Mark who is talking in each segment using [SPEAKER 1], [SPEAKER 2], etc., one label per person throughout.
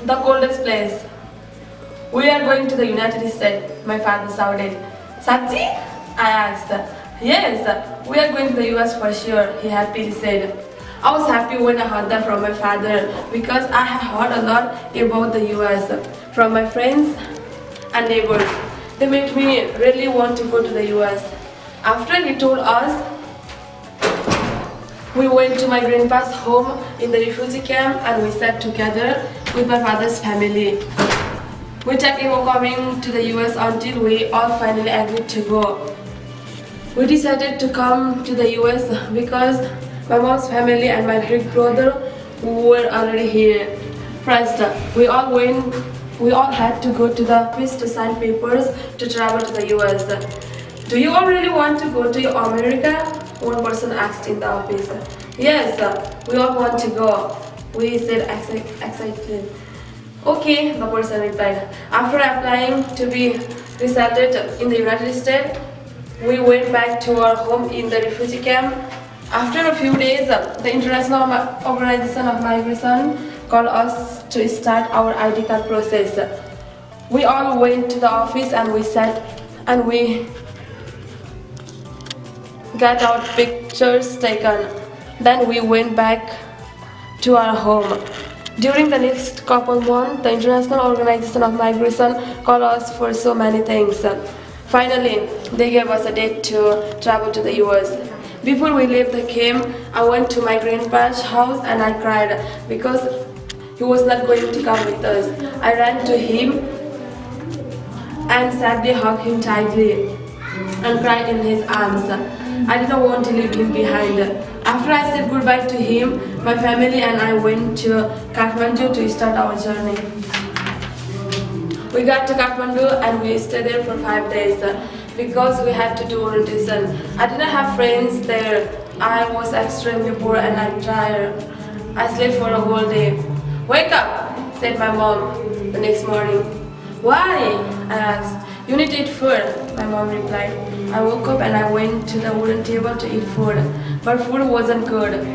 [SPEAKER 1] the coldest place. We are going to the United States, my father shouted. Sachi? I asked. Yes, we are going to the US for sure, he happily said. I was happy when I heard that from my father because I had heard a lot about the US from my friends and neighbors. They made me really want to go to the US. After he told us, we went to my grandpa's home in the refugee camp and we sat together with my father's family. We talked about coming to the US until we all finally agreed to go. We decided to come to the US because my mom's family and my big brother were already here. First, we all had to go to the office to sign papers to travel to the US. Do you all really want to go to America? One person asked in the office. Yes, we all want to go, we said excitedly. Okay, the person replied. After applying to be resettled in the United States, we went back to our home in the refugee camp. After a few days, the International Organization of Migration called us to start our ID card process. We all went to the office and we sat and we got our pictures taken. Then we went back to our home. During the next couple months, the International Organization of Migration called us for so many things. Finally, they gave us a date to travel to the US. Before we left the camp, I went to my grandpa's house and I cried because he was not going to come with us. I ran to him and sadly hugged him tightly and cried in his arms. I did not want to leave him behind. After I said goodbye to him, my family and I went to Kathmandu to start our journey. We got to Kathmandu and we stayed there for 5 days because we had to do orientation. I didn't have friends there. I was extremely poor and I'm tired. I slept for a whole day. Wake up, said my mom the next morning. Why? I asked. You need to eat food, my mom replied. I woke up and I went to the wooden table to eat food, but food wasn't good.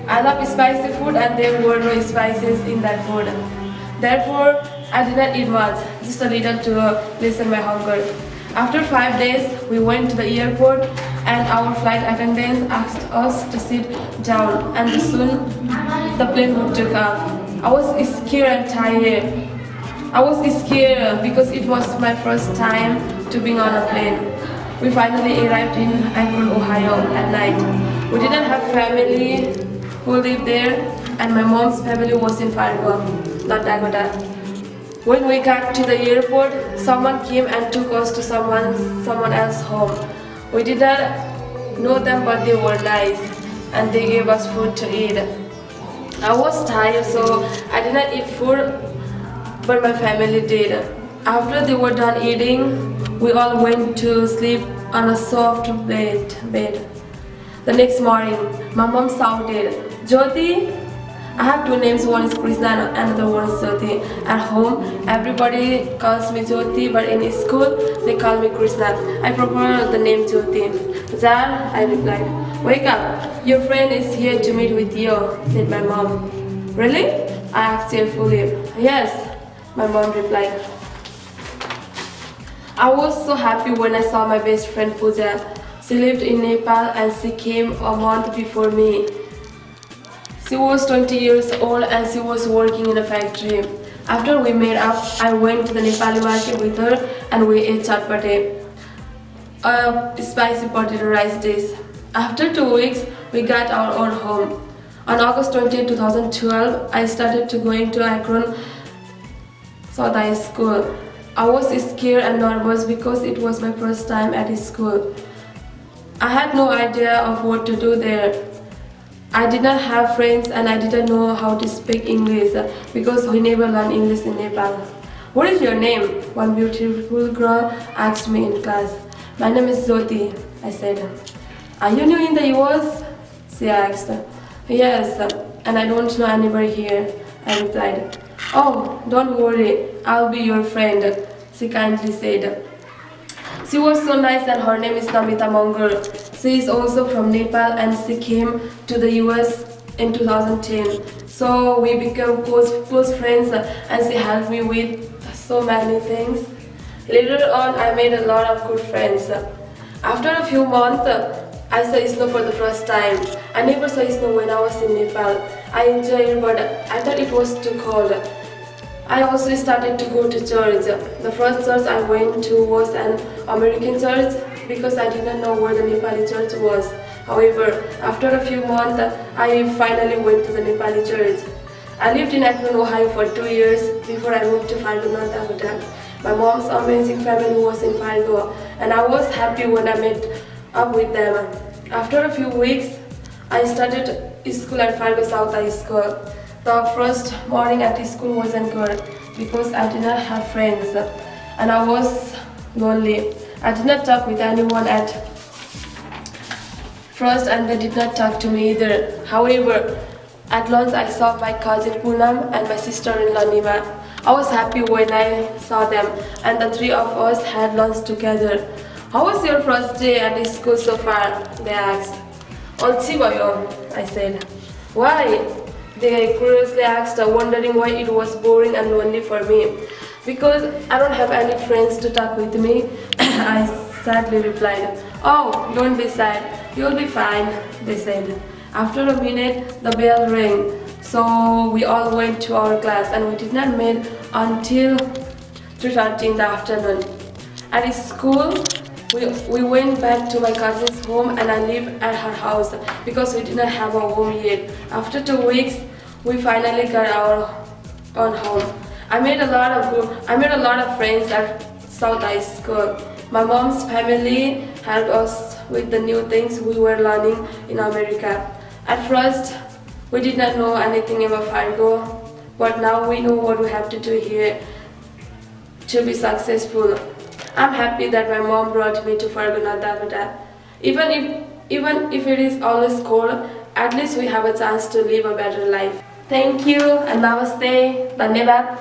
[SPEAKER 1] I love spicy food and there were no spices in that food. Therefore, I did not eat much, just a little to lessen my hunger. After 5 days, we went to the airport and our flight attendants asked us to sit down and soon the plane took off. I was scared and tired. I was scared because it was my first time to be on a plane. We finally arrived in Akron, Ohio at night. We didn't have family who lived there and my mom's family was in Fargo, not Dakota. When we got to the airport, someone came and took us to someone else's home. We did not know them, but they were nice and they gave us food to eat. I was tired, so I did not eat food, but my family did. After they were done eating, we all went to sleep on a soft bed. The next morning, my mom shouted, Jyoti! I have two names, one is Krishna and another one is Jyoti. At home, everybody calls me Jyoti, but in school, they call me Krishna. I prefer the name Jyoti. Zar, I replied. Wake up, your friend is here to meet with you, said my mom. Really? I asked cheerfully. Yes, my mom replied. I was so happy when I saw my best friend Pooja. She lived in Nepal and she came a month before me. She was 20 years old and she was working in a factory. After we met up, I went to the Nepali market with her and we ate chatpate, a spicy potato rice dish. After 2 weeks, we got our own home. On August 20, 2012, I started to going to Akron South School. I was scared and nervous because it was my first time at school. I had no idea of what to do there. I did not have friends and I didn't know how to speak English because we never learned English in Nepal. What is your name? One beautiful girl asked me in class. My name is Jyoti, I said. Are you new in the US? She asked. Yes, and I don't know anybody here, I replied. Oh, don't worry, I'll be your friend, she kindly said. She was so nice and her name is Namita Mongar. She is also from Nepal and she came to the US in 2010. So we became close friends and she helped me with so many things. Later on, I made a lot of good friends. After a few months, I saw snow for the first time. I never saw snow when I was in Nepal. I enjoyed it, but I thought it was too cold. I also started to go to church. The first church I went to was an American church because I didn't know where the Nepali church was. However, after a few months, I finally went to the Nepali church. I lived in Akron, Ohio for 2 years before I moved to Fargo, North Dakota. My mom's amazing family was in Fargo, and I was happy when I met up with them. After a few weeks, I started school at Fargo South High School. The first morning at school wasn't good because I did not have friends and I was lonely. I did not talk with anyone at first and they did not talk to me either. However, at lunch I saw my cousin Poonam and my sister-in-law Nima. I was happy when I saw them and the three of us had lunch together. How was your first day at school so far? They asked. Alchi bhayo, I said. Why? They curiously asked, wondering why it was boring and lonely for me. Because I don't have any friends to talk with me, I sadly replied. Oh, don't be sad, you'll be fine, they said. After a minute, the bell rang, so we all went to our class and we did not meet until 3:30 in the afternoon. At school, we went back to my cousin's home and I lived at her house because we did not have a home yet. After 2 weeks, we finally got our own home. I made a lot of friends at South High School. My mom's family helped us with the new things we were learning in America. At first, we did not know anything about Fargo, but now we know what we have to do here to be successful. I'm happy that my mom brought me to Fargo, North Dakota. Even if it is always cold, at least we have a chance to live a better life. Thank you and namaste. Dhanyavad.